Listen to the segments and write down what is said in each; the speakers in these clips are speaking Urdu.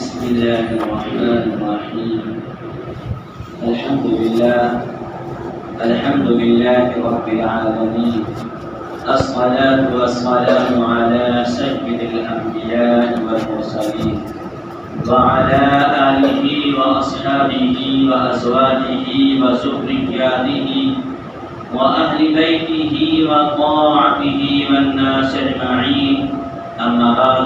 بسم الله الرحمن الرحيم. الحمد لله رب العالمين. الصلاة والسلام على سيد الأنبياء والمرسلين وعلى آله وأصحابه وأزواجه وذرياته وأهل بيته وطاعته والناس أجمعين. أما بعد،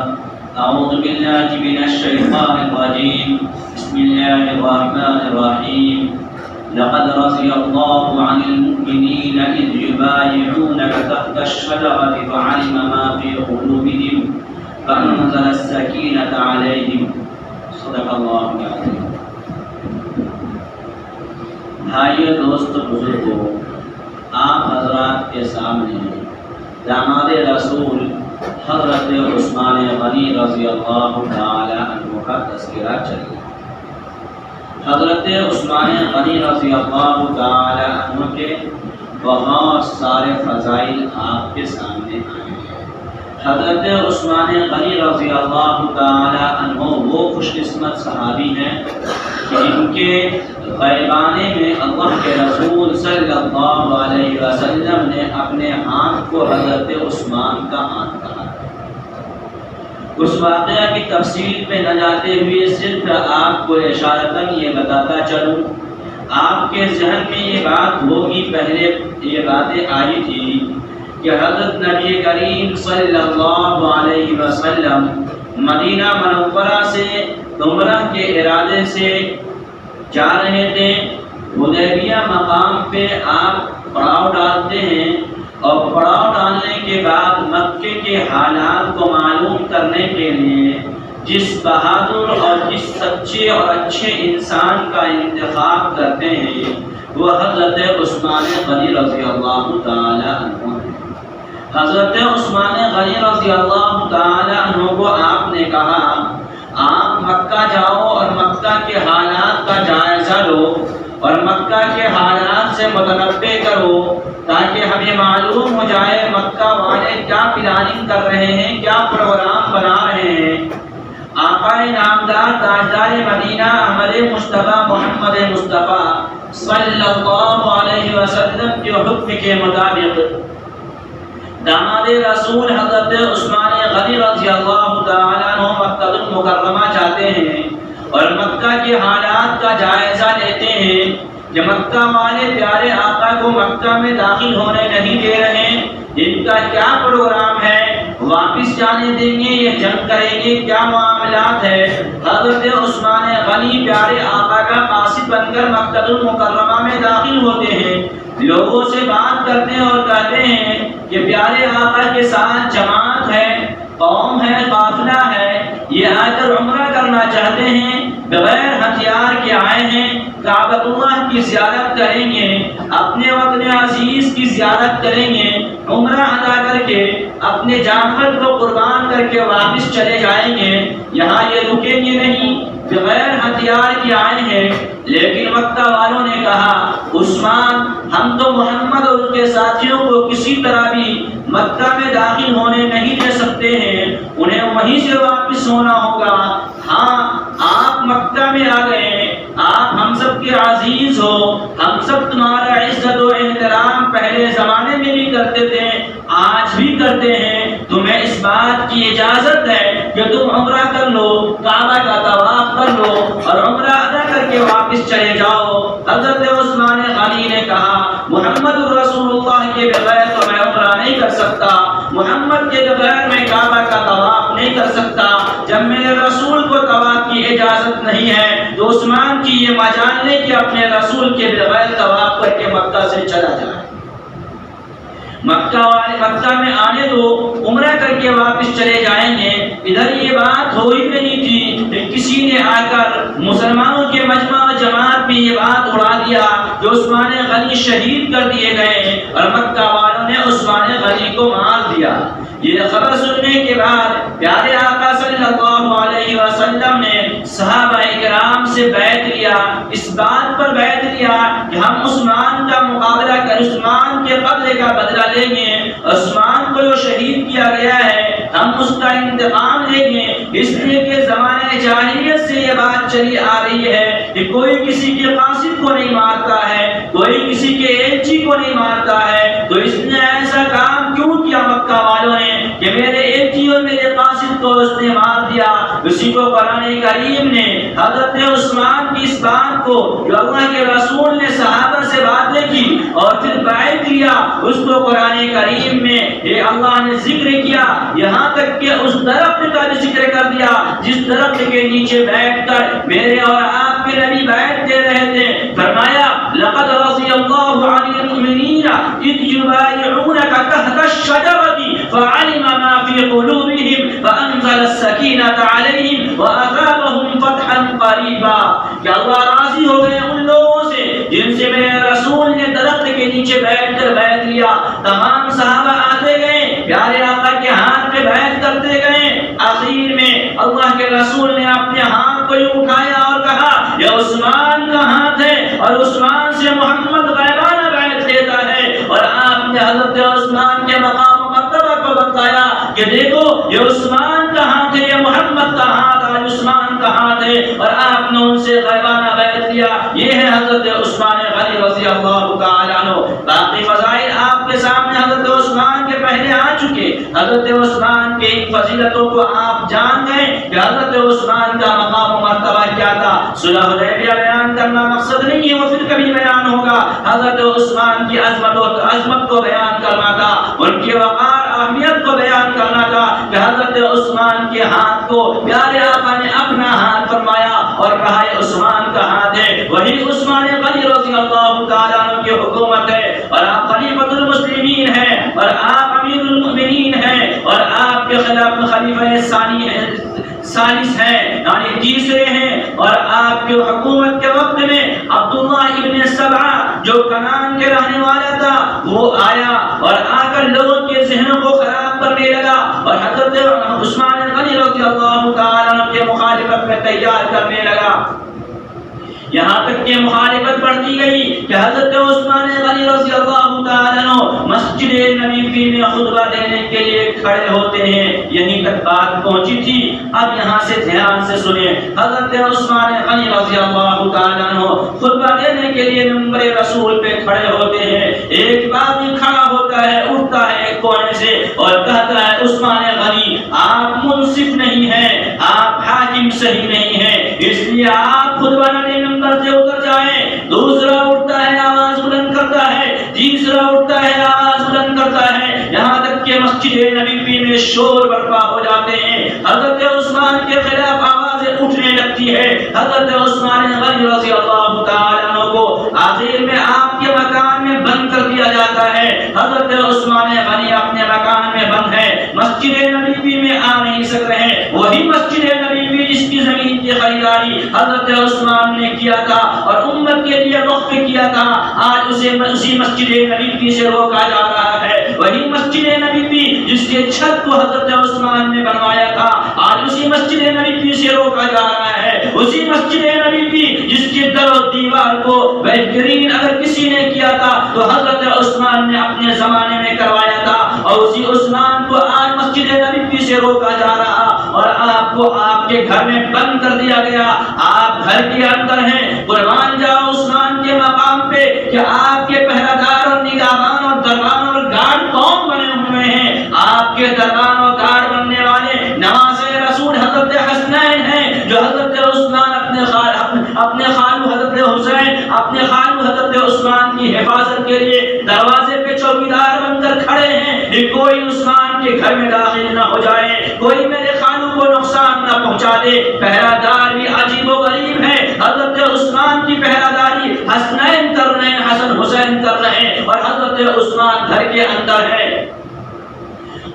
أعوذ بالله من الشيطان الرجيم. بسم الله الرحمن الرحيم. لقد رضي الله عن المؤمنين إذ يبايعونك تحت الشجرة فعلم ما في قلوبهم فأنزل السكينة عليهم. صدق الله العظيم. بھائیو، دوستو، بزرگوں، آپ حضرات کے سامنے داماد رسول حضرت عثمان غنی رضی اللہ تعالی عنہ کا تذکرہ چلیے. حضرت عثمان غنی رضی اللہ تعالی عنہ کے بہت سارے فضائل آپ کے سامنے آئے ہیں. حضرت عثمان غنی رضی اللہ تعالی عنہ وہ خوش قسمت صحابی ہیں کہ ان کے غیبانے میں اللہ کے رسول صلی اللہ علیہ وسلم نے اپنے ہاتھ کو حضرت عثمان کا ہاتھ کہا. اس واقعہ کی تفصیل پہ نہ جاتے ہوئے صرف آپ کو اشارتاً یہ بتاتا چلوں، آپ کے ذہن میں یہ بات ہوگی، پہلے یہ باتیں آئی تھی کہ حضرت نبی کریم صلی اللہ علیہ وسلم مدینہ منورہ سے عمرہ کے ارادے سے جا رہے تھے. حدیبیہ مقام پہ آپ پڑاؤ ڈالتے ہیں اور پڑاؤ ڈالنے کے بعد مکے کے حالات کو معلوم کرنے کے لیے جس بہادر اور جس سچے اور اچھے انسان کا انتخاب کرتے ہیں وہ حضرت عثمان غنی رضی اللہ تعالی عنہ ہیں. حضرت عثمان غنی رضی اللہ تعالی عنہ کو آپ نے کہا آپ مکہ جاؤ اور مکہ کے حالات کا جائزہ لو اور مکہ کے حالات سے متنبع کرو تاکہ ہمیں معلوم ہو جائے مکہ والے کیا پلاننگ کر رہے ہیں، کیا پروگرام بنا رہے ہیں. آقا نامدار تاجدار مدینہ احمد مصطفیٰ محمد مصطفیٰ صلی اللہ علیہ وسلم کے حکم کے مطابق داماد رسول حضرت عثمان غنی رضی اللہ تعالیٰ عنہ مکہ المکرمہ جاتے ہیں اور مکہ کے حالات کا جائزہ لیتے ہیں کہ مکہ والے پیارے آقا کو مکہ میں داخل ہونے نہیں دے رہے، ان کا کیا پروگرام ہے، واپس جانے دیں گے یا جنگ کریں گے، کیا معاملات ہے. حضرت عثمان غنی پیارے آقا کا قاصد بن کر مکہ المکرمہ میں داخل ہوتے ہیں، لوگوں سے بات کرتے ہیں اور کہتے ہیں کہ پیارے آقا کے ساتھ جماعت ہے، قوم ہے، قافلہ ہے، یہ آ کر عمرہ کرنا چاہتے ہیں، بغیر ہتھیار کے آئے ہیں، کعبۃ اللہ کی زیارت کریں گے، اپنے وطن عزیز کی زیارت کریں گے، عمرہ ادا کر کے اپنے جانور کو قربان کر کے واپس چلے جائیں گے، یہاں یہ رکیں گے نہیں، بغیر ہتھیار کے آئے ہیں. لیکن مکہ والوں نے کہا عثمان ہم تو محمد اور ان کے ساتھیوں کو کسی طرح بھی مکہ میں داخل ہونے نہیں دے سکتے ہیں، انہیں وہیں سے واپس ہونا ہوگا. ہاں آپ مکہ میں آ گئے، آپ ہم سب کے عزیز ہو، ہم سب تمہارا عزت و احترام پہلے زمانے میں بھی کرتے تھے، آج بھی کرتے ہیں، تمہیں اس بات کی اجازت ہے کہ تم عمرہ کر لو، کعبہ کا طواف کر لو اور عمرہ ادا کر کے واپس چلے جاؤ. حضرت عثمان غنی نے کہا محمد رسول اللہ کے بغیر تو میں عمرہ نہیں کر سکتا، محمد کے بغیر میں کعبہ کا طواف نہیں کر سکتا. جب میرے رسول کو طواف کی اجازت نہیں ہے تو عثمان کی یہ مجال نہیں کہ اپنے رسول کے بغیر طواف کر کے مکہ سے چلا جائے. مکہ میں آنے دو، عمرہ کر کے واپس چلے جائیں گے. ادھر یہ بات ہو ہی نہیں تھی کہ کسی نے آ کر مسلمانوں کے مجمع و جماعت میں یہ بات اڑا دیا کہ عثمان غنی شہید کر دیے گئے اور مکہ والوں نے عثمان غنی کو مار دیا. یہ خبر سننے کے بعد پیارے آقا صلی اللہ علیہ وسلم نے صحابہ کرام سے بیعت لیا، اس بات پر بیعت لیا کہ ہم عثمان کا مقابلہ کر عثمان کے قتل کا بدلہ لیں گے، عثمان کو جو شہید کیا گیا ہے ہم اس کا انتقام لیں گے، اس لیے کہ زمانے جاہلیت سے یہ بات چلی آ رہی ہے کہ کوئی کسی کے قاصد کو نہیں مارتا ہے، کوئی کسی کے ایلچی کو نہیں مارتا ہے، تو اس نے ایسا کام کیوں کیا مکہ والوں نے کہ میرے ایلچی اور میرے قاصد کو اس نے مار دیا؟ اسی کو قرآن کریم نے حضرت عثمان کی اس بات کو جو اللہ کے رسول نے صحابہ سے باتیں کی اور پھر بیعت کیا، اس کو قرآن کریم میں یہ اللہ نے ذکر کیا، یہاں تک کہ اس درخت کا بھی ذکر کر دیا جس درخت کے نیچے بیٹھ کر میرے اور آپ کے نبی بیعت دے رہے تھے۔ فرمایا لقد رضی اللہ عن المؤمنین اذ یبایعونک تحت الشجرۃ فعلم ما فی قلوبہم فانزل السکینۃ علیہم واثابہم فتحا قریبا، کہ اللہ راضی ہو گئے ان لوگوں سے جن سے میرے رسول نے درخت کے نیچے بیٹھ کر بیعت لیا۔ تمام صحابہ آتے گئے، پیارے آقا کے ہاتھ پہ بیعت کرتے گئے، آخر میں اللہ کے رسول نے اپنے ہاتھ کو یوں اٹھایا اور کہا یہ عثمان کا ہاتھ ہے اور عثمان سے محمد غیبانہ بیعت لیتا ہے، اور آپ نے حضرت عثمان کے مقام و مرتبہ کو بتایا کہ دیکھو یہ عثمان کا ہاتھ ہے، یہ محمد کا ہاتھ، آج عثمان کا ہاتھ ہے، اور آپ نے ان سے غیبانہ بیعت لیا۔ یہ ہے حضرت عثمان غنی رضی اللہ تعالی عنہ۔ باقی فضائل آپ کے سامنے حضرت عثمان کے پہلے آ چکے، حضرت عثمان کے ان فضیلتوں کو آپ جان گئے کہ حضرت عثمان کا مقام و مرتبہ کیا تھا۔ صلح حدیبیہ بیان کرنا مقصد نہیں ہے، وہ پھر کبھی بیان ہوگا۔ حضرت عثمان کی عظمت کو بیان کرنا تھا، ان کی وقار اہمیت کو بیان کرنا تھا کہ حضرت عثمان کے ہاتھ کو پیارے آقا نے اپنا ہاتھ فرمایا اور کہا یہ عثمان کا ہاتھ ہے۔ وہی عثمان غنی رضی اللہ تعالیٰ عنہ کی حکومت ہے، اور آپ خلیفۃ المسلمین ہیں، اور آپ امیر المؤمنین ہیں، اور آپ کے خلاف خلیفہ ثانی ہیں، ثالث ہیں یعنی تیسرے ہیں، اور آپ کی حکومت کے وقت میں عبداللہ ابن سبعہ جو کنان کے رہنے والا تھا وہ آیا اور آ کر لوگوں کے ذہنوں کو خراب کرنے لگا اور حضرت عثمان غنی رضی اللہ تعالیٰ عنہ کے مخالفت میں تیار کرنے لگا، یہاں تک کہ مخالفت بڑھتی گئی کہ حضرت عثمان غنی رضی اللہ تعالیٰ عنہ مسجد نبوی میں خطبہ دینے کے لیے کھڑے ہوتے ہیں، یہیں تک بات پہنچی تھی۔ اب یہاں سے دھیان سے سنیں، حضرت عثمان غنی رضی اللہ تعالیٰ عنہ خطبہ دینے کے لیے منبر رسول پہ کھڑے ہوتے ہیں، ایک آدمی کھڑا ہوتا ہے، اٹھتا ہے ایک کونے سے اور کہتا ہے عثمان غنی آپ منصف نہیں ہیں، آپ حاکم صحیح نہیں ہیں، اس لیے آپ خطبہ نہ دیں، سے اتر جائیں۔ دوسرا اٹھتا ہے آواز بلند کرتا ہے، تیسرا اٹھتا ہے آواز بلند کرتا ہے، یہاں تک کہ مسجد نبوی میں شور برپا ہو جاتے ہیں، حضرت عثمان کے خلاف آوازیں اٹھنے لگتی ہے۔ حضرت عثمان غنی رضی اللہ تعالیٰ عنہ کو آخر میں آپ کے مکان میں بند کر دیا جاتا ہے۔ حضرت عثمان غنی اپنے مکان میں بند ہے، مسجد نبوی میں آ نہیں سک رہے ہیں، وہی مسجد نبوی جس کی زمین کی خریداری حضرت عثمان نے کیا تھا اور امت کے لیے وقف کیا تھا، آج اسی مسجد نبوی سے روکا جا رہا ہے۔ وہی مسجد نبوی جس کے چھت کو حضرت عثمان نے بنوایا تھا، آج اسی مسجد نبوی سے روکا جا رہا ہے۔ اسی مسجد نبوی جس کے در و دیوار کو بہترین اگر کسی نے کیا تھا تو حضرت عثمان نے اپنے زمانے میں کروایا تھا، اور اسی عثمان کو آج مسجد نبوی سے روکا جا رہا اور آپ کو آپ کے گھر میں بند کر دیا گیا۔ آپ گھر کے اندر ہیں، قربان جاؤ عثمان کے مقام پہ کہ آپ کے پہرہ دار اور نگہبان اور دربان اور گارڈ کون بنے ہوئے ہیں؟ آپ کے دربان اور گارڈ بننے والے نواسے رسول حضرت حسنین ہیں، جو حضرت عثمان اپنے خالو حضرت حسین، اپنے خالو حضرت عثمان کی حفاظت کے لیے دروازے پہ چوکیدار بن کر کھڑے ہیں کہ کوئی عثمان کے گھر میں داخل نہ ہو جائے، کوئی میرے خالو کو نقصان نہ پہنچا دے۔ پہرہ دار بھی عجیب و غریب ہے، حضرت عثمان کی پہرہ داری حسنین کر رہے ہیں، حسن حسین کر رہے ہیں، اور حضرت عثمان گھر کے اندر ہے۔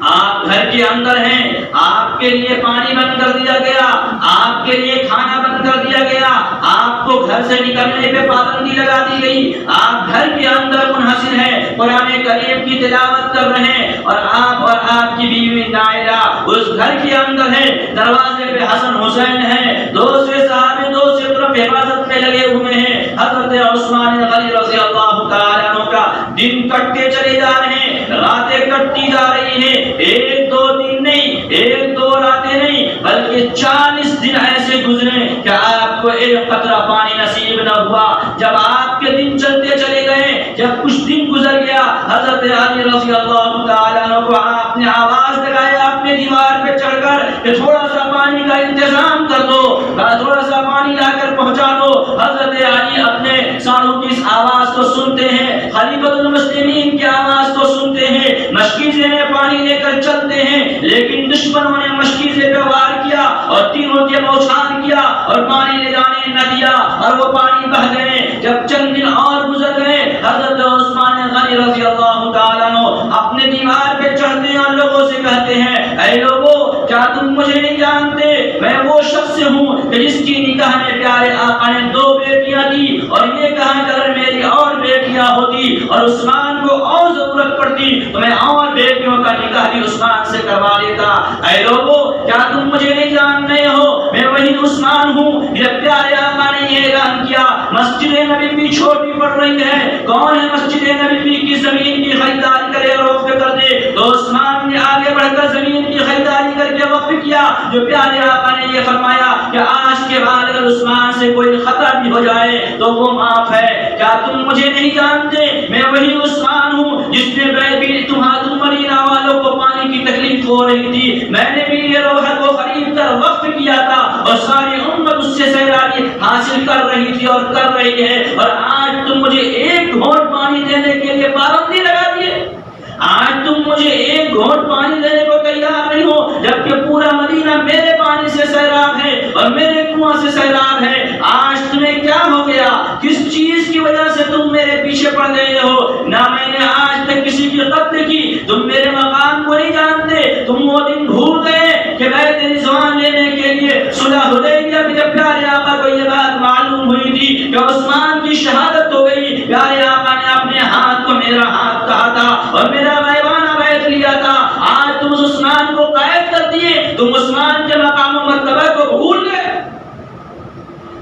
آپ گھر کے اندر ہیں، آپ کے لیے پانی بند کر دیا گیا، آپ کے لیے کھانا بند کر دیا گیا، آپ کو گھر سے نکلنے پہ پابندی لگا دی گئی، آپ گھر کے اندر منحصر ہیں، قرآن کریم کی تلاوت کر رہے ہیں، اور آپ کی بیوی نائلہ اس گھر کے اندر ہے، دروازے پہ حسن حسین ہیں، دوسرے صحابے دوسری طرف حفاظت میں لگے ہوئے ہیں۔ حضرت عثمان غنی رضی اللہ تعالیٰ عنہ کا دن کٹتے چلے جا رہے ہیں، راتیں کٹتی جا رہی ہیں، ایک دو دن نہیں، ایک دو راتیں نہیں، بلکہ بلکہ 40 دن ایسے گزرے کہ آپ کو ایک قطرہ پانی نصیب نہ ہوا۔ جب آپ کے دن چلتے چلے گئے، جب کچھ دن گزر گیا، حضرت علی رضی اللہ تعالیٰ عنہ کو آپ نے آواز لگایا اپنے دیوار پہ چڑھ کر کہ تھوڑا سا پانی کا انتظام کر دو، تھوڑا سا پانی لا کر پہنچا دو۔ حضرت علی اپنے سانوں کی اس آواز کو سنتے ہیں، خلیفۃ المسلمین کی آواز کو سنتے ہیں، مشکیزے میں پانی لے کر چلتے ہیں، لیکن دشمنوں نے مشکیزے پہ وار کیا اور تینوں کے بوچھان کیا اور پانی لے جانے نہ دیا اور وہ پانی بہہ گئے۔ جب چند دن اور گزر گئے، حضرت عثمان غنی رضی اللہ تعالیٰ عنہ اپنے دیوار پہ چڑھتے ہیں اور لوگوں سے کہتے ہیں، اے لوگوں، کیا تم مجھے نہیں جانتے؟ میں وہ شخص ہوں کہ جس کی نکاح میں پیارے آقا نے 2 بیٹیاں دی، اور یہ کہا کہ اگر میری اور بیٹیاں ہوتی اور عثمان کو اور ضرورت پڑتی تو میں اور بیٹیوں کا نکاح بھی عثمان سے کروا دیتا۔ اے لوگوں، کیا تم مجھے نہیں جان رہے ہو؟ میں وہی عثمان ہوں جب پیارے آقا نے یہ اعلان کیا مسجد نبوی چھوٹی پڑ رہی ہے، کون ہے مسجد نبوی کی زمین کی خریداری کرے اور وقف کر دے؟ تو عثمان نے آگے بڑھ کر زمین کی خریداری کر کے وقف کیا۔ جو پیارے آقا نے یہ فرمایا کہ آج کے بعد اگر عثمان سے کوئی خطا بھی ہو جائے تو وہ معاف ہے۔ کیا تم مجھے نہیں جانتے؟ میں وہی عثمان ہوں جس نے تمہاری مدینہ والوں کو پانی کی تکلیف ہو رہی تھی، میں نے بھی یہ روحہ کو خرید کر وقف کیا تھا اور ساری امت اس سے سیرابی حاصل کر رہی تھی اور کر رہی ہے، اور آج تم مجھے ایک گھونٹ پانی دینے کے لیے پابندی لگا دیے۔ آج تم مجھے ایک گھونٹ پانی دینے کو تیار نہیں ہو، جبکہ پورا مدینہ میرے پانی سے سیراب ہے اور میرے کنواں سے سیراب ہے۔ آج تمہیں کیا ہو گیا؟ کس چیز کی وجہ سے تم میرے پیچھے پڑ گئے ہو؟ نہ میں نے آج تک کسی کی قتل کی، تم میرے مقام کو نہیں جانتے۔ تم وہ دن بھول گئے کہ بیت رضوان لینے کے لیے صلح حدیبیہ میں جب پیارے آقا کو یہ بات معلوم ہوئی تھی کہ عثمان کی شہادت ہو گئی، پیارے آقا نے اپنے ہاتھ کو میرا ہاتھ کہا تھا اور میرا غیبانہ بیعت لیا تھا۔ آج تم اس عثمان کو قید کر دیے، تم عثمان کے مقام و مرتبہ کو بھول گئے۔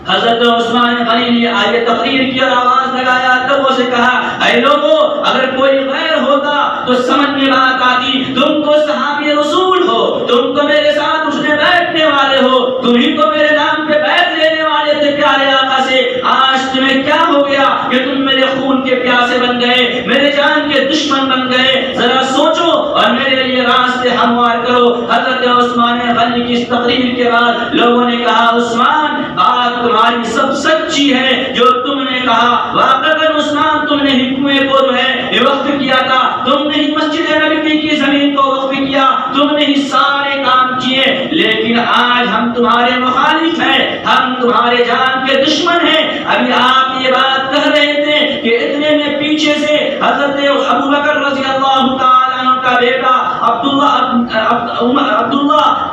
حضرت عثمان غنی نے آیت تقریر کی اور آواز لگایا، لوگوں سے کہا، اے لوگوں، اگر کوئی غیر ہوتا تو سمجھ میں بات آتی، تم تو صحابی رسول ہو، تم تو میرے ساتھ اٹھنے بیٹھنے والے ہو، تم ہی تو میرے نام پہ بیعت لینے والے تھے پیارے آقا سے۔ آج تمہیں کیا ہو گیا کہ تم میرے خون کے پیاسے بن گئے، میرے جان کے دشمن بن گئے؟ ذرا سوچو اور میرے لیے راستے ہموار کرو۔ حضرت عثمان غنی کی اس تقریر کے بعد لوگوں نے کہا، عثمان، بات تمہاری سب سچی ہے جو تم نے کہا، واقعاً عثمان تم نے حکمے کو جو ہے یہ وقف کیا تھا، تم نے ہی مسجد نبوی کی زمین کو وقف کیا، تم نے ہی سارے کام کیے، لیکن آج ہم تمہارے مخالف ہیں، ہم تمہارے جان کے دشمن ہیں۔ ابھی آپ یہ بات کہہ رہے تھے کہ اتنے میں پیچھے سے حضرت ابو بکر رضی اللہ تعالیٰ عنہ کا بیٹا عبداللہ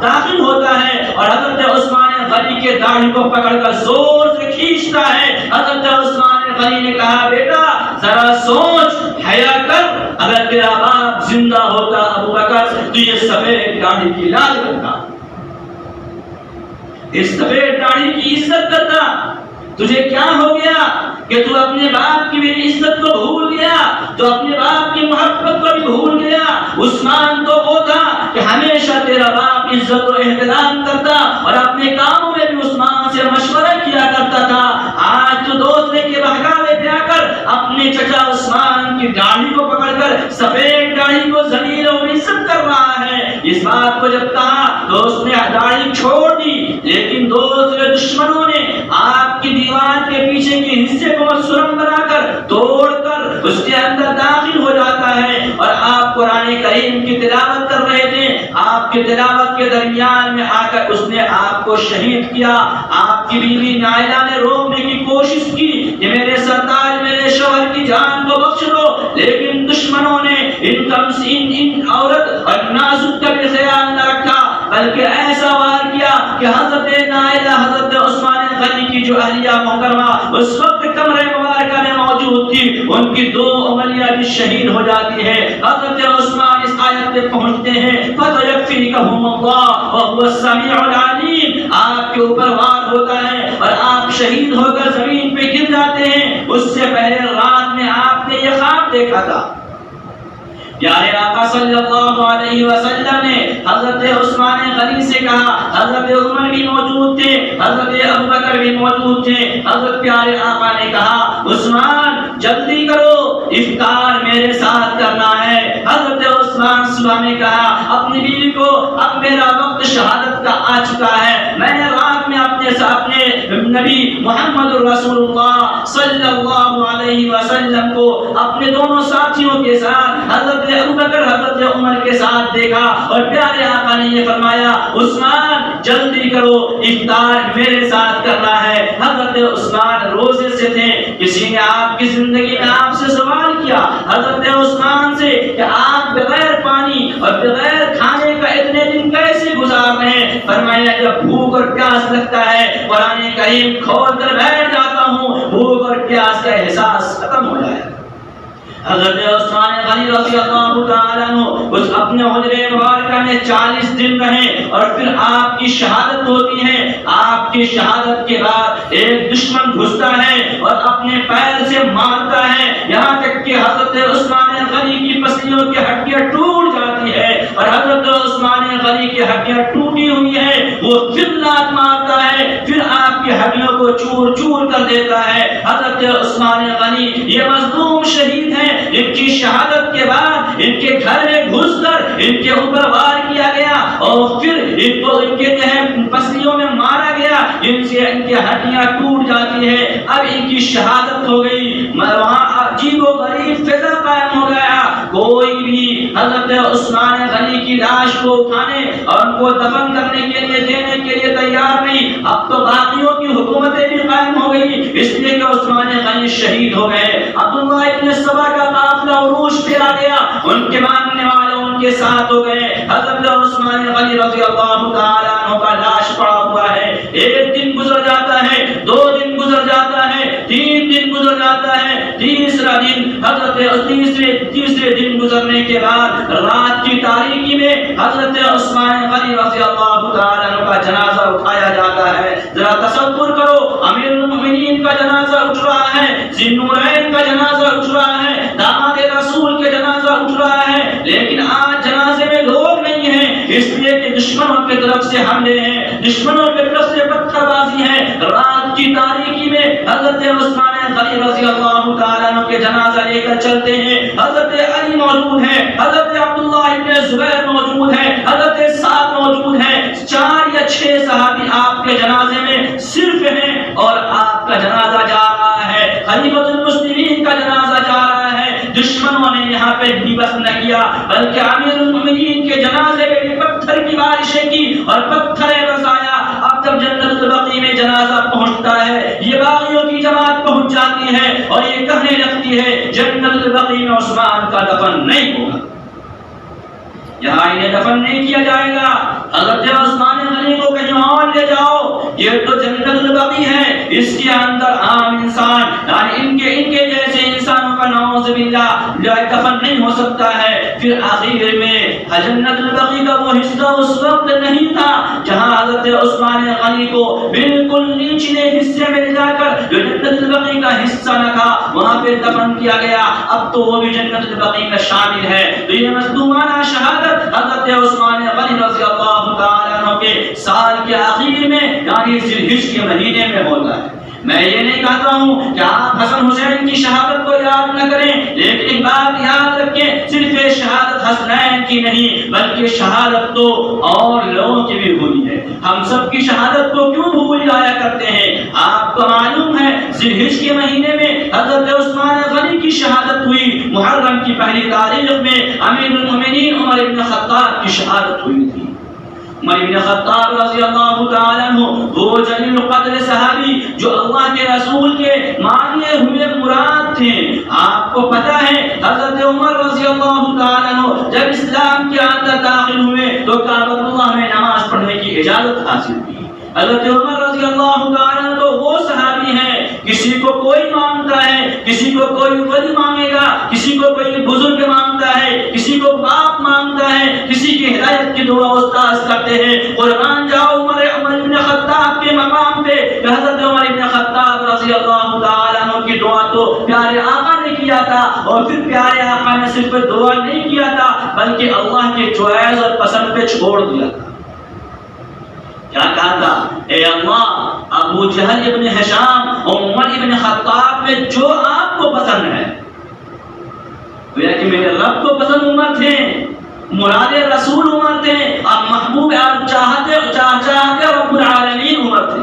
داخل ہوتا ہے اور حضرت عثمان غنی کے داڑھی کو پکڑ کر زور سے کھینچتا ہے۔ حضرت عثمان غنی نے کہا، بیٹا ذرا سوچ، حیا کر، اگر تیرا باپ زندہ ہوتا ابو بکر تو یہ سفید داڑھی کی لال کرتا، اس سفید داڑھی کی عزت کرتا۔ تجھے کیا ہو گیا کہ تو اپنے باپ کی بھی عزت کو بھول گیا، تو اپنے باپ کی محبت کو بھی بھول گیا؟ عثمان تو وہ تھا کہ ہمیشہ تیرا باپ عزت و احترام کرتا اور اپنے کاموں میں بھی عثمان سے مشورہ کیا کرتا تھا۔ آج تو دوسرے کے بہکاوے پہ آ کر اپنے چچا عثمان کی داڑھی کو پکڑ کر سفید داڑھی کو ذلیل و عزت کر رہا ہے۔ اس بات کو جب کہا تو اس نے داڑھی چھوڑ دی، لیکن دوسرے دشمنوں نے آپ کی دیوار کے پیچھے کے حصے کو سرنگ بنا کر توڑ کر اس کے اندر داخل ہو جاتا ہے، اور آپ قرآن کریم کی تلاوت کر رہے تھے، آپ کی تلاوت کے درمیان میں آ کر اس نے آپ کو شہید کیا۔ آپ کی بیوی نائلہ نے روکنے کی کوشش کی کہ میرے سرتاج، میرے شوہر کی جان کو بخش دو، لیکن دشمنوں نے ان عورت اور نازک کا بھی خیال نہ رکھا، بلکہ ایسا وار کیا کہ حضرت نائلہ، حضرت عثمان غنی کی جو اہلیہ محترمہ اس وقت کمرے مبارکہ میں موجود تھی، ان کی 2 انگلیاں بھی شہید ہو جاتی ہے۔ حضرت عثمان اس آیت پہ پہنچتے ہیں، فَسَيَكْفِيكَهُمُ اللَّهُ وَهُوَ السَّمِيعُ الْعَلِيمُ، آپ کے اوپر وار ہوتا ہے اور آپ شہید ہو کر زمین پہ گر جاتے ہیں۔ اس سے پہلے رات میں آپ نے یہ خواب دیکھا تھا پیارے آقا صلی اللہ علیہ وسلم نے حضرت عثمان غنی سے کہا، حضرت عمر بھی موجود تھے، حضرت ابوبکر بھی موجود تھے، حضرت پیارے آقا نے کہا عثمان جلدی کرو، افطار میرے ساتھ کرنا ہے۔ حضرت عثمان صبح میں کہا اپنی بیوی کو اب میرا وقت شہادت کا آ چکا ہے، میں نے رات میں اپنے نبی محمد رسول اللہ صلی اللہ علیہ وسلم کو اپنے دونوں ساتھیوں کے ساتھ حضرت ابوبکر حضرت عمر کے ساتھ دیکھا، اور پیارے آقا نے یہ فرمایا عثمان جلدی کرو، افطار میرے ساتھ کرنا ہے۔ حضرت عثمان روزے سے تھے، کسی نے آپ کی زندگی میں آپ سے سوال کیا حضرت عثمان سے کہ آپ بغیر پانی اور بغیر کھانے کا اتنے دن کیسے گزار رہے ہیں؟ فرمایا جب بھوک اور پیاس لگتا ہے قرآن کریم کھول کر بیٹھ جاتا ہوں، بھوک اور پیاس کا احساس ختم ہو جائے۔ حضرت عثمان غنی رضی اللہ تعالیٰ عنہ اس اپنے حجرے مبارکہ میں 40 دن رہے، اور پھر آپ کی شہادت ہوتی ہے۔ آپ کی شہادت کے بعد ایک دشمن گھستا ہے اور اپنے پیر سے مارتا ہے، یہاں تک کہ حضرت عثمان غنی کی پسلیوں کی ہڈیاں ٹوٹ جاتی ہے، اور حضرت عثمان غنی کی ہڈیاں ٹوٹی ہوئی ہے، وہ پھر لات مارتا ہے، پھر آپ کی ہڈیوں کو چور چور کر دیتا ہے۔ حضرت عثمان غنی یہ مظلوم شہید ہیں، ان کی شہادت کے بعد ان کے گھر میں گھس کر ان کے اوپر وار کیا گیا، اور پھر ان کو ان کے پسلیوں میں مارا گیا، ان سے ان کی ہڈیاں ٹوٹ جاتی ہے۔ اب ان کی شہادت ہو گئی، وہاں عجیب و غریب فضا قائم ہو گیا، کوئی بھی حضرت عثمان غنی کی لاش کو اٹھانے اور ان کو دفن کرنے کے لیے دینے کے لیے تیار نہیں۔ اب تو باقیوں کی حکومتیں بھی قائم ہو گئی، اس لیے کہ عثمان غنی شہید ہو گئے۔ عبداللہ ابن سبا کا قافلہ عروج پہ آ گیا، ان کے ماننے والے ان کے ساتھ ہو گئے۔ حضرت عثمان غنی رضی اللہ تعالیٰ عنہ کا لاش پڑا ہوا ہے، ایک دن گزر جاتا ہے، 2 دن گزر جاتا ہے، 3 دن گزر جاتا ہے، تیسرا دن تیسرے دن گزرنے کے بعد رات کی تاریکی میں حضرت عثمان غنی رضی اللہ تعالیٰ عنہ کا جنازہ اٹھایا جاتا ہے۔ ذرا تصور کرو، امیر المؤمنین کا جنازہ اٹھ رہا ہے، ذی النورین کا جنازہ اٹھ رہا ہے، داماد رسول کے جنازہ اٹھ رہا ہے، لیکن آج جنازے میں لوگ نہیں ہیں، اس لیے کہ دشمنوں کی طرف سے حملے ہیں، دشمنوں کی طرف سے پتھر بازی ہے۔ رات کی تاریکی میں حضرت عثمان غنی رضی اللہ تعالیٰ عنہ کے جنازہ لے کر چلتے ہیں، حضرت علی موجود ہے، حضرت عبداللہ ابن زبیر موجود ہے، حضرت سعد موجود ہے، 4 یا 6 صحابی آپ کے جنازے میں صرف ہیں، اور آپ کا جنازہ جا رہا ہے، خلیفۃ المسلمین کا جنازہ جا رہا ہے۔ دشمنوں نے یہاں پہ بھی بس نہ کیا، بلکہ امیر المؤمنین کے جنازے میں بھی پتھر کی بارشیں کی اور پتھر برسایا۔ اب جب جنت البقیع میں جنازہ پہنچتا ہے، یہ باغیوں کی جماعت پہنچ جاتی ہے اور یہ کہنے لگتی ہے جنت البقیع میں عثمان کا دفن نہیں ہوگا، یہاں انہیں دفن نہیں کیا جائے گا، حضرت عثمان غنی کو کہیں اور لے جاؤ، یہ تو جنت البقیع ہے، اس کے اندر عام انسان یعنی ان کے جیسے انسانوں کا نعوذ باللہ دفن نہیں ہو سکتا ہے۔ پھر آخر میں جنت البقیع کا وہ حصہ اس وقت نہیں تھا جہاں حضرت عثمان غنی کو بالکل نیچلے حصے میں لے جا کر جو جنت البقیع کا حصہ نہ تھا وہاں پہ دفن کیا گیا، اب تو وہ بھی جنت البقیع میں شامل ہے۔ تو یہ مظلومانہ شہادت حضرت عثمان غنی رضی اللہ تعالیٰ عنہ کے سال کے آخر میں یعنی ذی الحجہ کے مہینے میں ہوتا ہے۔ میں یہ نہیں کہتا ہوں کہ آپ حسن حسین کی شہادت کو یاد نہ کریں، لیکن ایک بات یاد رکھیں، صرف شہادت حسنین کی نہیں بلکہ شہادت تو اور لوگوں کی بھی ہوئی ہے۔ ہم سب کی شہادت کو کیوں بھول جایا کرتے ہیں؟ آپ کو معلوم ہے ذی الحجہ کے مہینے میں حضرت عثمان غنی کی شہادت ہوئی، محرم کی پہلی تاریخ میں امیر المؤمنین عمر بن خطاب کی شہادت ہوئی تھی۔ عمر بن خطاب رضی اللہ تعالیٰ عنہ وہ جلیل القدر صحابی جو اللہ کے رسول کے مانے ہوئے مراد تھے۔ آپ کو پتہ ہے حضرت عمر رضی اللہ تعالیٰ عنہ جب اسلام کے اندر داخل ہوئے تو کعبۃ اللہ میں نماز پڑھنے کی اجازت حاصل کی۔ حضرت عمر رضی اللہ تعالیٰ عنہ تو وہ صحابی ہیں، کسی کو کوئی مانگتا ہے، کسی کو کوئی ولی مانگے گا، کسی کو کوئی بزرگ مانگتا ہے، کسی کو باپ مانگتا ہے، کسی کی ہدایت کی دعا استاذ کرتے ہیں۔ قربان جاؤ عمر بن خطاب کے مقام پہ کہ حضرت عمر بن خطاب رضی اللہ تعالیٰ عنہ کی دعا تو پیارے آقا نے کیا تھا، اور پھر پیارے آقا نے صرف دعا نہیں کیا تھا بلکہ اللہ کے چوائس اور پسند پہ چھوڑ دیا تھا. کیا کہا تھا؟ اے اللہ، ابو جہل ابن ہشام اور عمر ابن خطاب میں جو آپ کو پسند ہے، گویا کہ میرے رب کو پسند عمر تھے، مراد رسول عمر تھے، اور محبوب آپ چاہتے رب العالمین عمر تھے.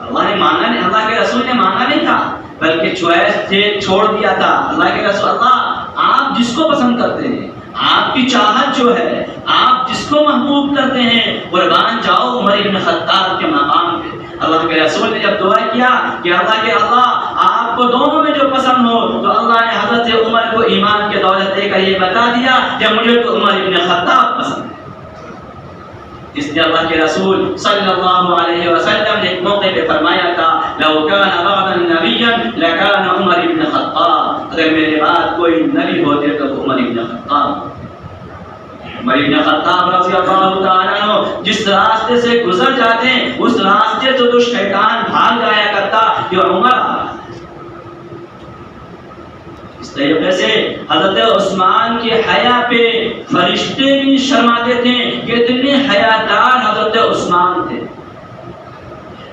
اللہ نے مانگا نہیں، اللہ کے رسول نے مانگا نہیں تھا بلکہ چوائس سے چھوڑ دیا تھا. اللہ کے رسول، اللہ آپ جس کو پسند کرتے ہیں، آپ کی چاہت جو ہے، آپ جس کو محبوب کرتے ہیں، قربان جاؤ عمر ابن خطاب کے مقام پہ. اللہ کے رسول نے جب دعا کیا کہ اللہ آپ کو دونوں میں جو پسند ہو، تو اللہ نے حضرت عمر کو ایمان کے دولت دے کر یہ بتا دیا کہ مجھے تو عمر ابن خطاب پسند ہے. اس لیے اللہ کے رسول صلی اللہ علیہ وسلم نے ایک موقع پہ فرمایا تھا، لو کان بعدا نبیا لکان عمر ابن خطاب، اگر میرے بعد کوئی نبی ہوتے تو عمر ابن خطاب. عمر ابن خطاب رضی اللہ تعالیٰ عنہ جس راستے سے گزر جاتے ہیں اس راستے سے تو شیطان بھاگ جایا کرتا کہ عمر آ رہا ہے. اس طریقے سے حضرت عثمان کی حیا پہ فرشتے بھی شرماتے تھے کہ اتنے حیادار حضرت عثمان تھے.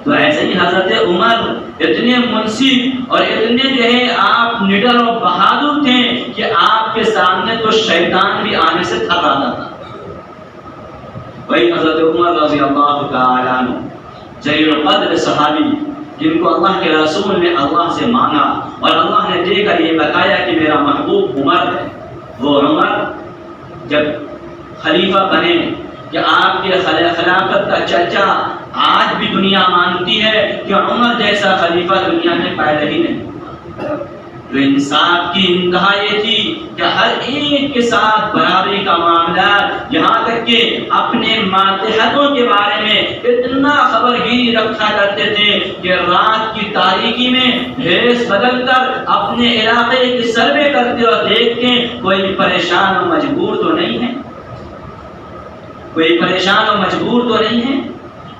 تو ایسے ہی حضرت عمر اتنے منصف اور اتنے جو ہے آپ نڈر اور بہادر تھے کہ آپ کے سامنے تو شیطان بھی آنے سے تھراتا تھا. وہی حضرت عمر رضی اللہ تعالیٰ عنہ جلیل القدر صحابی، جن کو اللہ کے رسول نے اللہ سے مانگا اور اللہ نے دے کر یہ بتایا کہ میرا محبوب عمر ہے. وہ عمر جب خلیفہ بنے کہ آپ کے خلافت کا چرچا آج بھی دنیا مانتی ہے کہ عمر جیسا خلیفہ دنیا میں پیدا ہی نہیں. تو انصاف کی انتہا یہ تھی کہ ہر ایک کے ساتھ برابری کا معاملہ، یہاں تک کہ اپنے ماتحتوں کے بارے میں اتنا خبرگیری رکھا کرتے تھے کہ رات کی تاریکی میں بھیس بدل کر اپنے علاقے کی سروے کرتے اور دیکھتے کوئی پریشان و مجبور تو نہیں ہے، کوئی پریشان و مجبور تو نہیں ہے،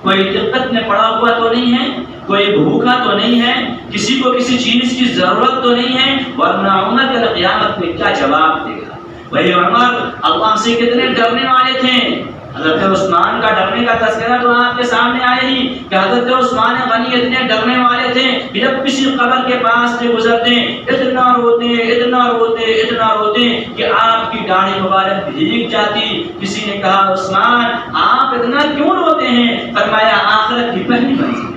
کوئی دقت میں پڑا ہوا تو نہیں ہے، کوئی بھوکا تو نہیں ہے، کسی کو کسی چیز کی ضرورت تو نہیں ہے، ورنہ عمر کل قیامت میں کیا جواب دے گا. وہی عمر اللہ سے کتنے ڈرنے والے تھے. حضرت عثمان کا ڈرنے کا تذکرہ تو آپ کے سامنے آئے ہی کہ حضرت عثمان غنی اتنے ڈرنے والے تھے کہ جب کسی قبر کے پاس سے گزرتے اتنا روتے اتنا روتے اتنا روتے کہ آپ کی داڑھی مبارک بھیگ جاتی. کسی نے کہا عثمان آپ اتنا کیوں روتے ہیں؟ فرمایا آخرت کی پہلی منزل،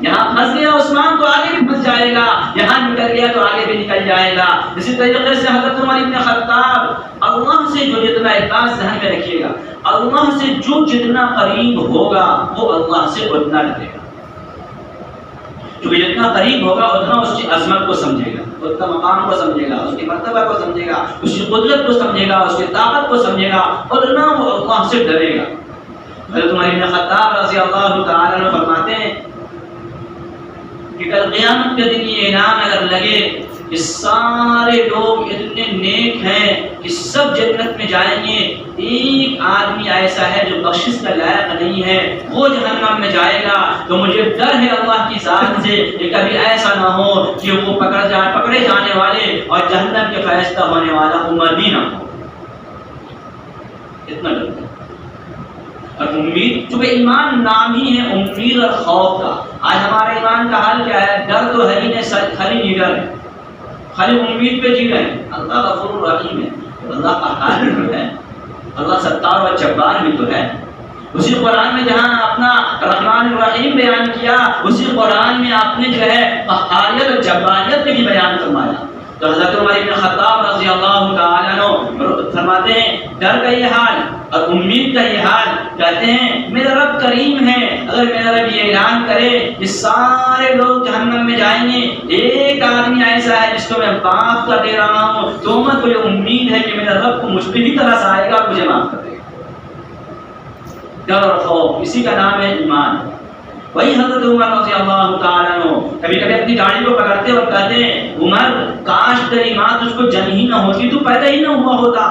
یہاں پھنس گیا عثمان تو آگے بھی پھنس جائے گا، یہاں نکل گیا تو آگے بھی نکل جائے گا. اسی طریقے سے حضرت عمر ابن خطاب اللہ سے جو جتنا احساس ذہن میں رکھیے گا، اللہ سے جو جتنا قریب ہوگا وہ اللہ سے اتنا ڈرے گا. کیونکہ جتنا قریب ہوگا اتنا اس کی عظمت کو سمجھے گا، اتنا مقام کو سمجھے گا، اس کی مرتبہ کو سمجھے گا، اس کی قدرت کو سمجھے گا، اس کی طاقت کو سمجھے گا، اتنا وہ اللہ سے ڈرے گا. حضرت عمر ابن خطاب رضی اللہ تعالیٰ عنہ فرماتے ہیں کہ کل قیامت کے دن یہ اعلان اگر لگے کہ سارے لوگ اتنے نیک ہیں کہ سب جنت میں جائیں گے، ایک آدمی ایسا ہے جو بخشش کا لائق نہیں ہے، وہ جہنم میں جائے گا، تو مجھے ڈر ہے اللہ کی ذات سے کہ کبھی ایسا نہ ہو کہ وہ پکڑے جانے والے اور جہنم کے فیصلہ ہونے والا عمر بھی نہ ہو. اتنا ڈر ہے. اور امید، چونکہ ایمان نام ہی ہے امید اور خوف کا. آج ہمارے ایمان کا حال کیا ہے؟ ڈر تو ہے ہی نہیں، خالی نڈر ہے، خالی امید پہ جی رہے ہیں. اللہ غفور رحیم ہے، اللہ قہار بھی تو ہے، اللہ ستار و جبار بھی تو ہے. اسی قرآن میں جہاں اپنا رحمان الرحیم بیان کیا، اسی قرآن میں آپ نے جو ہے قہاریت اور جباریت بھی بیان فرمایا. تو حضرت عمر بن خطاب رضی اللہ تعالیٰ عنہ فرماتے ہیں ڈر کا یہ حال اور امید کا یہ حال، کہتے ہیں میرا رب کریم ہے، اگر میرا رب یہ اعلان کرے کہ سارے لوگ جہنم میں جائیں گے، ایک آدمی ایسا ہے جس کو میں معاف کر دے رہا ہوں، تو امت کو یہ امید ہے کہ میرا رب کو مجھ پہ ہی طرح سے آئے گا اور مجھے معاف کر دے گا. ڈر اور خوف، اسی کا نام ہے ایمان. وہی حضرت عمر رضی اللہ تعالیٰ عنہ کبھی کبھی اپنی گاڑی کو پکڑتے اور کہتے ہیں عمر کاش تیری ماں تجھ کو جن ہی نہ ہوتی، تو پیدا ہی نہ ہوا ہوتا.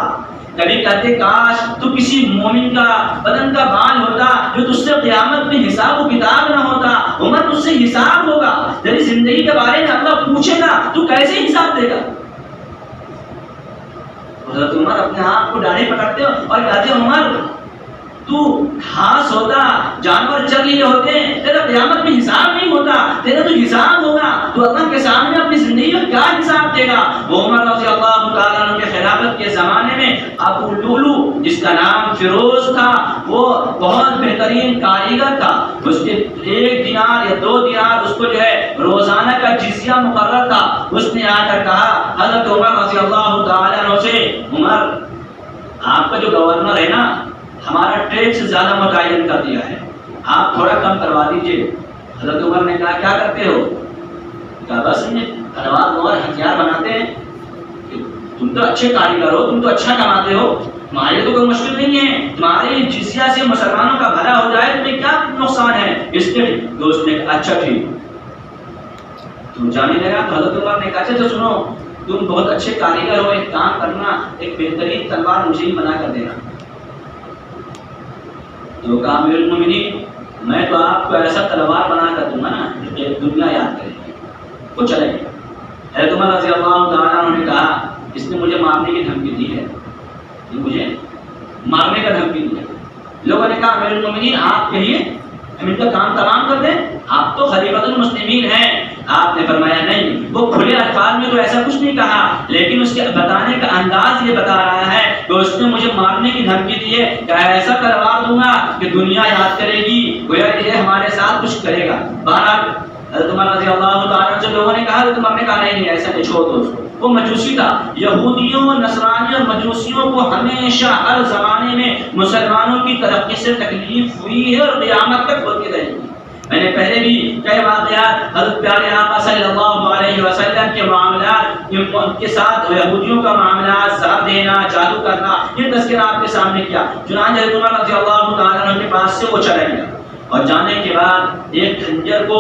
کبھی کہتے کاش تو کسی مومن کا بدن کا بال ہوتا جو تجھ سے قیامت میں حساب و کتاب نہ ہوتا. عمر تجھ سے حساب ہوگا، تیری زندگی کے بارے میں اللہ پوچھے گا تو کیسے حساب دے گا؟ حضرت عمر اپنے آپ کو داڑھی پکڑتے اور کہتے عمر تو گھاس ہوتا، جانور چر لیے ہوتے، تیرا قیامت میں حساب نہیں ہوتا، تیرا تو حساب ہوگا، تو اللہ کے سامنے اپنی زندگی کا کیا حساب دے گا؟ وہ عمر رضی اللہ تعالیٰ عنہ کے خلافت کے زمانے میں ابو لولو جس کا نام فیروز تھا، وہ بہت بہترین کاریگر تھا، اس کے 1 دینار یا 2 دینار اس کو جو ہے روزانہ کا جزیہ مقرر تھا۔ اس نے آ کر کہا حضرت عمر رضی اللہ تعالیٰ عنہ سے، عمر آپ کا جو گورنر ہے نا ہمارا ٹیکس زیادہ متعین کر دیا ہے، آپ تھوڑا کم کروا دیجئے۔ حضرت عمر نے کہا کیا کرتے ہو؟ کہا بس تلوار اور ہتھیار بناتے ہیں، تم تو اچھے کاریگر ہو، تم تو اچھا کماتے ہو، تمہارے تو کوئی مشکل نہیں ہے، تمہارے جزیہ سے مسلمانوں کا بھلا ہو جائے تمہیں کیا نقصان ہے؟ اس کے دوست نے کہا اچھا ٹھیک، تم جانے لگا۔ تو حضرت عمر نے کہا اچھا سنو، تم بہت اچھے کاریگر ہو، ایک کام کرنا، ایک بہترین تلوار مجھے ہی بنا کر دینا۔ تو کہا امیر المومنین میں تو آپ کو ایسا تلوار بنا کر دوں گا نا کہ دنیا یاد کرے گی۔ وہ چلے گئے۔ حضرت عمر رضی اللہ تعالیٰ عنہ نے کہا اس نے مجھے مارنے کی دھمکی دی ہے، مجھے مارنے کا دھمکی دی ہے۔ لوگوں نے کہا امیر المومنین آپ کہیے ہم ان کا کام تمام کر دیں، آپ تو خلیفۃ المسلمین ہیں۔ آپ نے فرمایا نہیں، وہ کھلے الفاظ میں تو ایسا کچھ نہیں کہا، لیکن اس کے بتانے کا انداز یہ بتا رہا ہے کہ اس نے مجھے مارنے کی دھمکی دی ہے کہ ایسا تلوار دوں گا کہ دنیا یاد کرے گی، گویا یہ ہمارے ساتھ کچھ کرے گا۔ بہرحال حضرت عمر رضی اللہ تعالیٰ سے لوگوں نے کہا، حضرت عمر نے کہا نہیں ایسا نہیں، چھوڑ دو اس کو، وہ مجوسی تھا۔ یہودیوں، نصرانیوں، مجوسیوں کو ہمیشہ ہر زمانے میں مسلمانوں کی ترقی سے تکلیف ہوئی ہے اور قیامت تک ہوتی رہے گی۔ میں نے پہلے بھی کئی واقعات حضرت پیارے آقا صلی اللہ علیہ وسلم کے معاملات ان کے ساتھ یہودیوں کا معاملات، زہر دینا، جادو کرنا، یہ تذکرہ آپ کے سامنے کیا۔ چنانچہ حضرت عمر رضی اللہ تعالیٰ عنہ کے پاس سے وہ چلا گیا اور جانے کے بعد ایک خنجر کو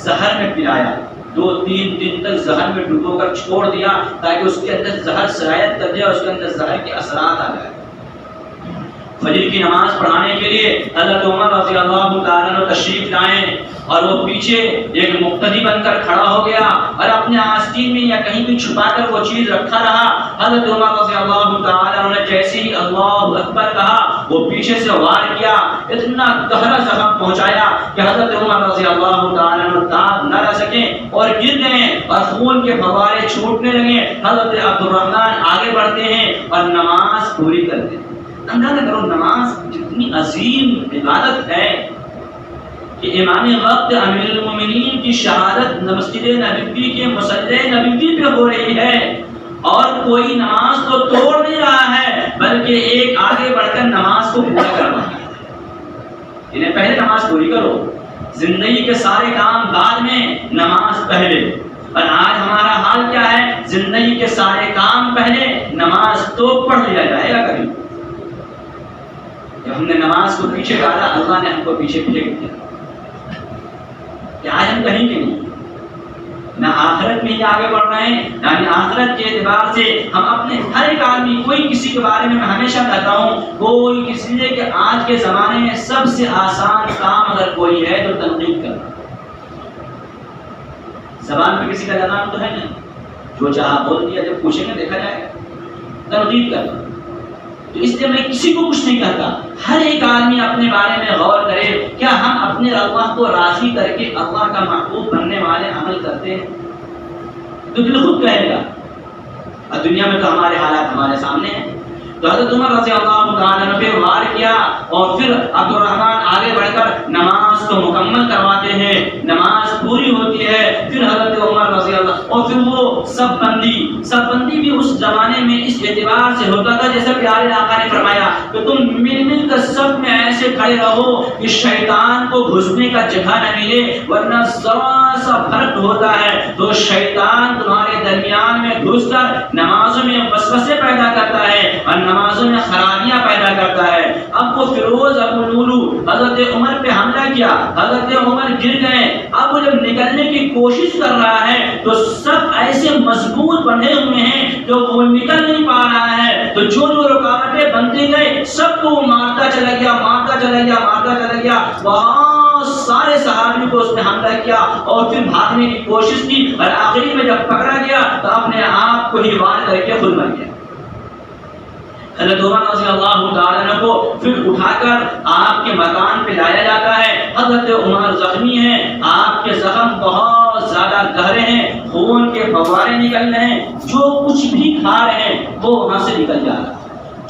زہر میں پلایا، 2-3 دن تک زہر میں ڈبو کر چھوڑ دیا تاکہ اس کے اندر زہر سرایت کر جائے، اس کے اندر زہر کے اثرات آ جائے۔ فجر کی نماز پڑھانے کے لیے حضرت عمر رضی اللہ تعالیٰ عنہ تشریف لائے اور وہ پیچھے ایک مقتدی بن کر کھڑا ہو گیا اور اپنے آستین میں یا کہیں بھی چھپا کر وہ چیز رکھا رہا۔ حضرت عمر رضی اللہ تعالیٰ عنہ نے جیسے ہی اللہ اکبر کہا وہ پیچھے سے وار کیا، اتنا گہرا زخم پہنچایا کہ حضرت عمر رضی اللہ تعالیٰ عنہ داغ نہ رہ سکے اور گر گئے اور خون کے فوارے چھوٹنے لگے۔ حضرت عبد الرحمن آگے بڑھتے ہیں اور نماز پوری کرتے ہیں۔ اندازہ کرو نماز جتنی عظیم عبادت ہے کہ امام وقت امیر المومنین کی شہادت مسجد نبوی کے مصلی نبوی پہ ہو رہی ہے اور کوئی نماز کو توڑ نہیں رہا ہے بلکہ ایک آگے بڑھ کر نماز کو پورا کر رہا ہے۔ انہیں پہلے نماز پوری کرو، زندگی کے سارے کام بعد میں، نماز پہلے۔ اور آج ہمارا حال کیا ہے؟ زندگی کے سارے کام پہلے، نماز تو پڑھ لیا جائے گا کبھی۔ جب ہم نے نماز کو پیچھے ڈالا اللہ نے ہم کو پیچھے پھینک دیا کہ آج ہم کہیں گے نہیں، نہ آخرت میں ہی آگے بڑھ رہے ہیں، یعنی آخرت کے اعتبار سے ہم اپنے ہر ایک آدمی، کوئی کسی کے بارے میں ہمیشہ کہتا ہوں، کوئی کسی نے کہ آج کے زمانے میں سب سے آسان کام اگر کوئی ہے تو تنقید کرنا۔ زبان پہ کسی کا لگام تو ہے نہیں، جو چاہا بول دیا، جب پوچھیں گے دیکھا جائے گا۔ تنقید کرنا تو اس لیے میں کسی کو کچھ نہیں کہتا، ہر ایک آدمی اپنے بارے میں غور کرے، کیا ہم اپنے اللہ کو راضی کر کے اللہ کا محبوب بننے والے عمل کرتے ہیں؟ تو دل خود کہے گا، اور دنیا میں تو ہمارے حالات ہمارے سامنے ہیں۔ تو حضرت عمر رضی اللہ تعالیٰ عنہ پہ وار کیا اور پھر عبد الرحمن آگے بڑھ کر نماز کو مکمل کرواتے ہیں، نماز پوری ہوتی ہے۔ پھر حضرت عمر رضی اللہ اور پھر وہ سب بندی بھی اس زمانے میں اس اعتبار سے ہوتا تھا جیسے پیارے آقا نے فرمایا کہ تم مل کر سب میں ایسے کھڑے رہو کہ شیطان کو گھسنے کا جگہ نہ ملے، ورنہ ذرا سا فرق ہوتا ہے تو شیطان تمہارے درمیان میں گھس کر نمازوں میں وسوسے پیدا کرتا ہے اور نمازوں میں خرابیاں پیدا کرتا ہے۔ اب وہ فیروز ابو لولو حضرت عمر پہ حملہ کیا، حضرت عمر گر گئے۔ اب وہ جب نکلنے کی کوشش کر رہا ہے تو سب ایسے مضبوط بندھے ہوئے ہیں جو وہ نکل نہیں پا رہا ہے، تو جو رکاوٹیں بنتے گئے سب کو مارتا چلا گیا۔ بہت سارے صحابیوں صحابی کو اس نے حملہ کیا اور پھر بھاگنے کی کوشش کی اور آخری میں جب پکڑا گیا تو اپنے آپ کو ہی وار کر کے خود مر گیا۔ حضرت عمر رضی اللہ تعالیٰ عنہ کو پھر اٹھا کر آپ کے مکان پہ لایا جاتا ہے۔ حضرت عمر زخمی ہیں، آپ کے زخم بہت زیادہ گہرے ہیں، خون کے فوارے نکل رہے ہیں، جو کچھ بھی کھا رہے ہیں وہ وہاں سے نکل جا رہا ہے،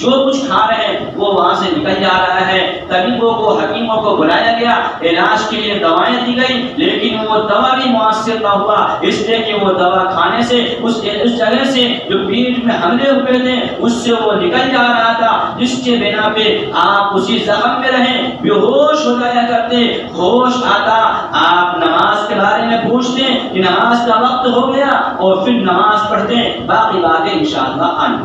جو کچھ کھا رہے ہیں وہ وہاں سے نکل جا رہا ہے۔ طبیبوں کو، حکیموں کو بلایا گیا، علاج کے لیے دوائیں دی گئی، لیکن وہ دوا بھی مؤثر نہ ہوا، اس لیے کہ وہ دوا کھانے سے اس جگہ سے جو پیٹ میں حملے ہوئے تھے اس سے وہ نکل جا رہا تھا، جس کے بنا پہ آپ اسی زخم میں رہیں، بے ہوش ہو جایا کرتے۔ ہوش آتا آپ نماز کے بارے میں پوچھتے کہ نماز کا وقت ہو گیا اور پھر نماز پڑھتے، باقی باتیں انشاءاللہ آئیں۔